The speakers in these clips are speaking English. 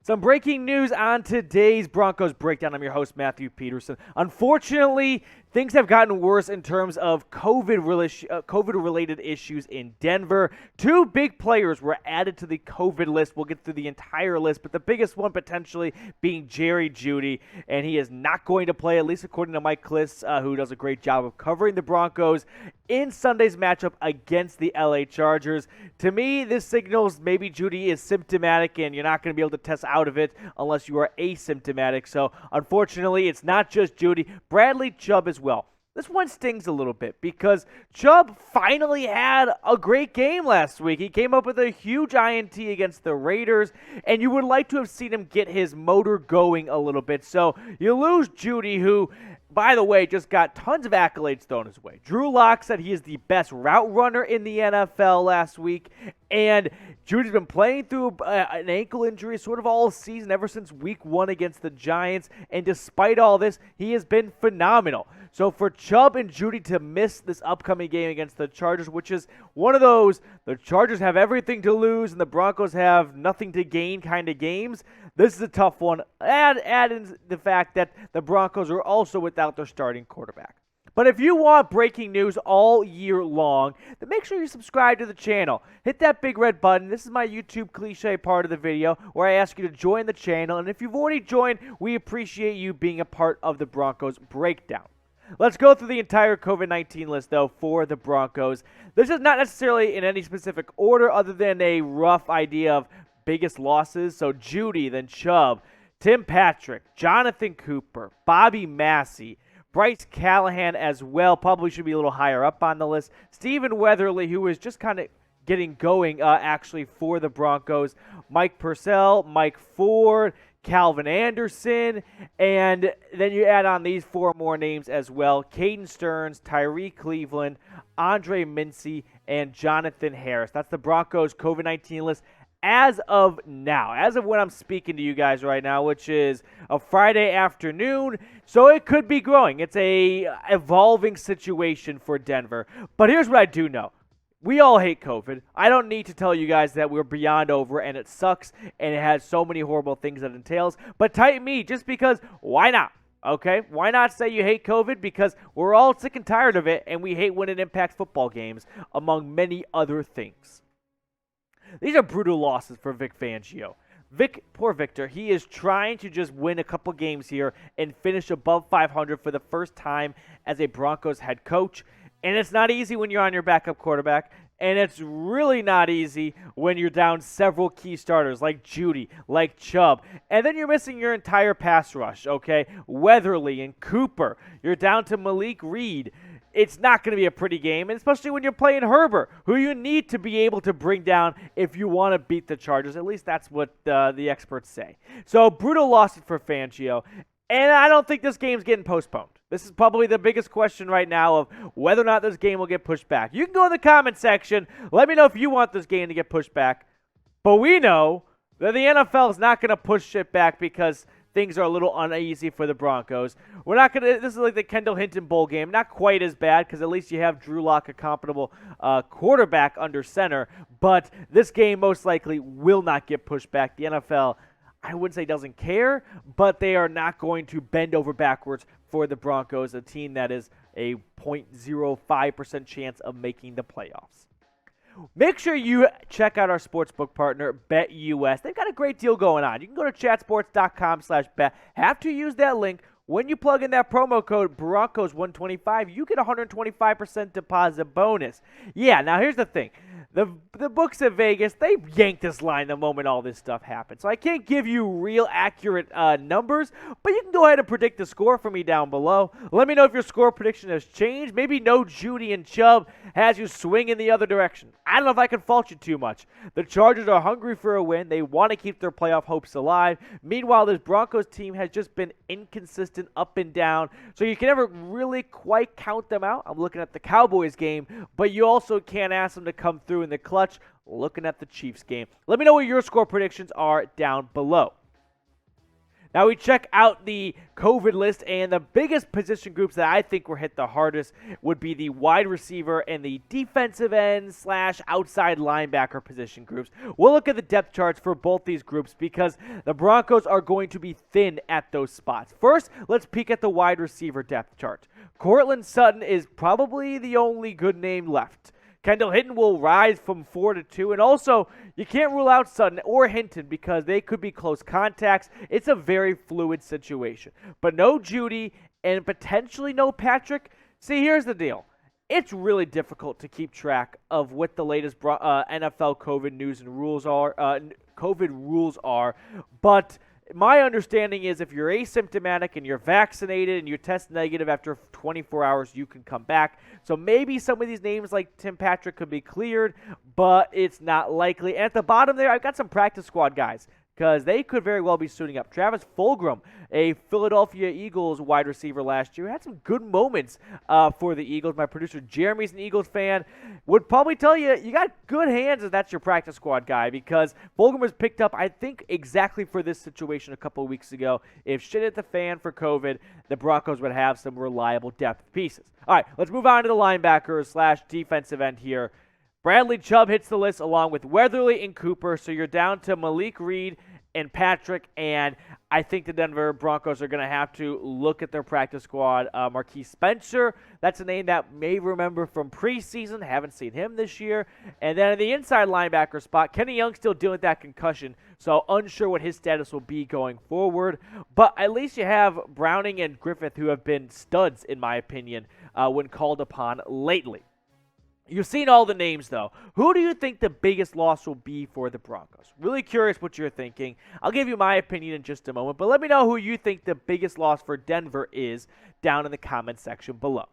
Some breaking news on today's Broncos Breakdown. I'm your host, Matthew Peterson. Unfortunately, things have gotten worse in terms of COVID-related issues in Denver. Two big players were added to the COVID list. We'll get through the entire list, but the biggest one potentially being Jerry Jeudy, and he is not going to play, at least according to Mike Purcell, who does a great job of covering the Broncos in Sunday's matchup against the LA Chargers. To me, this signals maybe Jeudy is symptomatic, and you're not going to be able to test out of it unless you are asymptomatic. So, unfortunately, it's not just Jeudy. Bradley Chubb as well. This one stings a little bit because Chubb finally had a great game last week. He came up with a huge INT against the Raiders, and you would like to have seen him get his motor going a little bit. So you lose Jeudy, who, by the way, just got tons of accolades thrown his way. Drew Lock said he is the best route runner in the NFL last week, and Jeudy's been playing through an ankle injury sort of all season, ever since week 1 against the Giants, and despite all this, he has been phenomenal. So for Chubb and Jeudy to miss this upcoming game against the Chargers, which is one of those, the Chargers have everything to lose and the Broncos have nothing to gain kind of games, this is a tough one. Add in the fact that the Broncos are also without their starting quarterback. But if you want breaking news all year long, then make sure you subscribe to the channel. Hit that big red button. This is my YouTube cliche part of the video where I ask you to join the channel. And if you've already joined, we appreciate you being a part of the Broncos Breakdown. Let's go through the entire COVID-19 list, though, for the Broncos. This is not necessarily in any specific order other than a rough idea of biggest losses. So Jeudy, then Chubb, Tim Patrick, Jonathon Cooper, Bobby Massie, Bryce Callahan as well, probably should be a little higher up on the list. Stephen Weatherly, who is just kind of getting going actually for the Broncos. Mike Purcell, Mike Ford, Calvin Anderson, and then you add on these 4 more names as well. Caden Sterns, Tyrie Cleveland, Andre Mintze, and Jonathan Harris. That's the Broncos COVID-19 list as of now, as of when I'm speaking to you guys right now, which is a Friday afternoon, so it could be growing. It's a evolving situation for Denver. But here's what I do know. We all hate COVID. I don't need to tell you guys that we're beyond over and it sucks and it has so many horrible things that it entails. But type me just because, why not? Okay? Why not say you hate COVID? Because we're all sick and tired of it and we hate when it impacts football games, among many other things. These are brutal losses for Vic Fangio. Poor Victor, he is trying to just win a couple games here and finish above 500 for the first time as a Broncos head coach. And it's not easy when you're on your backup quarterback, and it's really not easy when you're down several key starters like Jeudy, like Chubb, and then you're missing your entire pass rush, okay? Weatherly and Cooper. You're down to Malik Reed. It's not going to be a pretty game, and especially when you're playing Herbert, who you need to be able to bring down if you want to beat the Chargers. At least that's what the experts say. So, brutal losses for Fangio. And I don't think this game's getting postponed. This is probably the biggest question right now of whether or not this game will get pushed back. You can go in the comment section. Let me know if you want this game to get pushed back. But we know that the NFL is not going to push it back because things are a little uneasy for the Broncos. We're not going to – this is like the Kendall Hinton Bowl game. Not quite as bad because at least you have Drew Lock, a comparable quarterback under center. But this game most likely will not get pushed back. The NFL – I wouldn't say doesn't care, but they are not going to bend over backwards for the Broncos, a team that is a 0.05% chance of making the playoffs. Make sure you check out our sportsbook partner, BetUS. They've got a great deal going on. You can go to chatsports.com/bet. Have to use that link. When you plug in that promo code Broncos125, you get a 125% deposit bonus. Yeah, now here's the thing. The books at Vegas, they yanked this line the moment all this stuff happened. So I can't give you real accurate numbers, but you can go ahead and predict the score for me down below. Let me know if your score prediction has changed. Maybe no Jeudy and Chubb has you swing in the other direction. I don't know if I can fault you too much. The Chargers are hungry for a win. They want to keep their playoff hopes alive. Meanwhile, this Broncos team has just been inconsistent up and down, so you can never really quite count them out. I'm looking at the Cowboys game, but you also can't ask them to come through in the clutch looking at the Chiefs game. Let me know what your score predictions are down below. Now we check out the COVID list, and the biggest position groups that I think were hit the hardest would be the wide receiver and the defensive end / outside linebacker position groups. We'll look at the depth charts for both these groups because the Broncos are going to be thin at those spots. First, let's peek at the wide receiver depth chart. Courtland Sutton is probably the only good name left. Kendall Hinton will rise from 4 to 2. And also, you can't rule out Sutton or Hinton because they could be close contacts. It's a very fluid situation. But no Jeudy and potentially no Patrick. See, here's the deal. It's really difficult to keep track of what the latest NFL COVID news and rules are. COVID rules are. But my understanding is if you're asymptomatic and you're vaccinated and you test negative after 24 hours, you can come back. So maybe some of these names like Tim Patrick could be cleared, but it's not likely. And at the bottom there, I've got some practice squad guys because they could very well be suiting up. Travis Fulgham, a Philadelphia Eagles wide receiver last year, had some good moments for the Eagles. My producer Jeremy's an Eagles fan, would probably tell you, you got good hands if that's your practice squad guy because Fulgham was picked up, I think, exactly for this situation a couple of weeks ago. If shit hit the fan for COVID, the Broncos would have some reliable depth pieces. All right, let's move on to the linebackers / defensive end here. Bradley Chubb hits the list along with Weatherly and Cooper, so you're down to Malik Reed and Patrick, and I think the Denver Broncos are going to have to look at their practice squad. Marquise Spencer, that's a name that may remember from preseason. Haven't seen him this year. And then in the inside linebacker spot, Kenny Young still dealing with that concussion, so unsure what his status will be going forward. But at least you have Browning and Griffith, who have been studs, in my opinion, when called upon lately. You've seen all the names, though. Who do you think the biggest loss will be for the Broncos? Really curious what you're thinking. I'll give you my opinion in just a moment, but let me know who you think the biggest loss for Denver is down in the comments section below.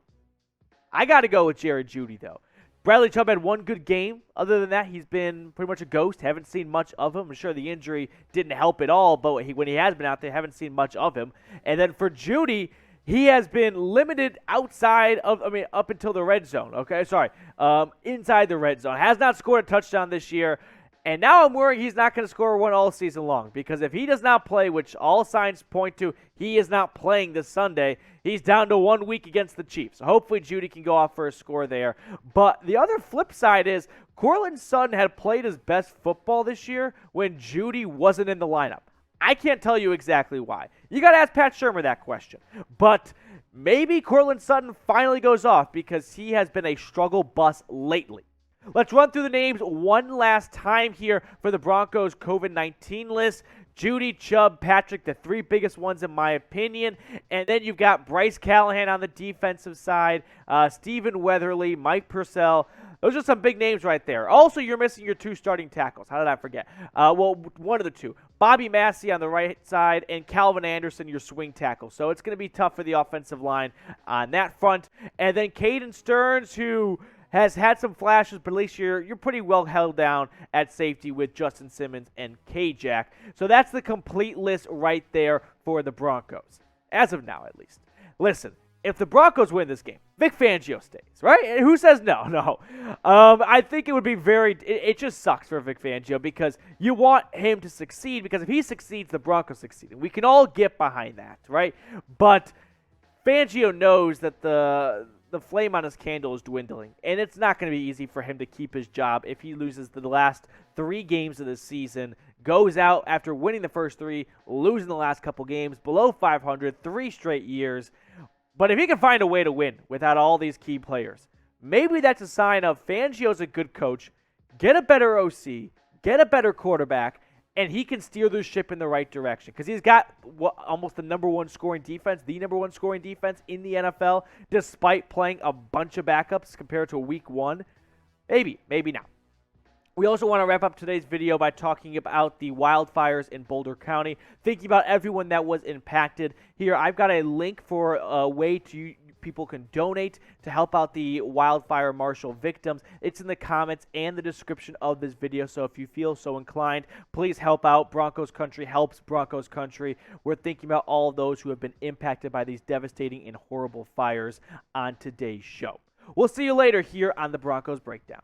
I got to go with Jerry Jeudy, though. Bradley Chubb had one good game. Other than that, he's been pretty much a ghost. Haven't seen much of him. I'm sure the injury didn't help at all, but when he has been out there, haven't seen much of him. And then for Jeudy, he has been limited up until the red zone. Inside the red zone. Has not scored a touchdown this year. And now I'm worried he's not going to score one all season long. Because if he does not play, which all signs point to he is not playing this Sunday, he's down to 1 week against the Chiefs. So hopefully Jeudy can go off for a score there. But the other flip side is Courtland Sutton had played his best football this year when Jeudy wasn't in the lineup. I can't tell you exactly why. You got to ask Pat Shurmur that question. But maybe Courtland Sutton finally goes off because he has been a struggle bus lately. Let's run through the names one last time here for the Broncos COVID-19 list. Jeudy, Chubb, Patrick, the three biggest ones in my opinion. And then you've got Bryce Callahan on the defensive side, Stephen Weatherly, Mike Purcell. Those are some big names right there. Also, you're missing your two starting tackles. How did I forget? One of the two. Bobby Massie on the right side and Calvin Anderson, your swing tackle. So it's going to be tough for the offensive line on that front. And then Caden Sterns, who has had some flashes, but at least you're pretty well held down at safety with Justin Simmons and K-Jack. So that's the complete list right there for the Broncos, as of now at least. Listen, if the Broncos win this game, Vic Fangio stays, right? And who says no? No. I think it would be it just sucks for Vic Fangio because you want him to succeed because if he succeeds, the Broncos succeed. And we can all get behind that, right? But Fangio knows that the flame on his candle is dwindling, and it's not going to be easy for him to keep his job if he loses the last 3 games of the season, goes out after winning the first 3, losing the last couple games, below 500, 3 straight years. But if he can find a way to win without all these key players, maybe that's a sign of Fangio's a good coach, get a better OC, get a better quarterback, and he can steer the ship in the right direction because he's got almost the number one scoring defense in the NFL, despite playing a bunch of backups compared to week 1. Maybe not. We also want to wrap up today's video by talking about the wildfires in Boulder County, thinking about everyone that was impacted. Here, I've got a link for a way people can donate to help out the wildfire marshal victims. It's in the comments and the description of this video, so if you feel so inclined, please help out. Broncos Country helps Broncos Country. We're thinking about all of those who have been impacted by these devastating and horrible fires on today's show. We'll see you later here on the Broncos Breakdown.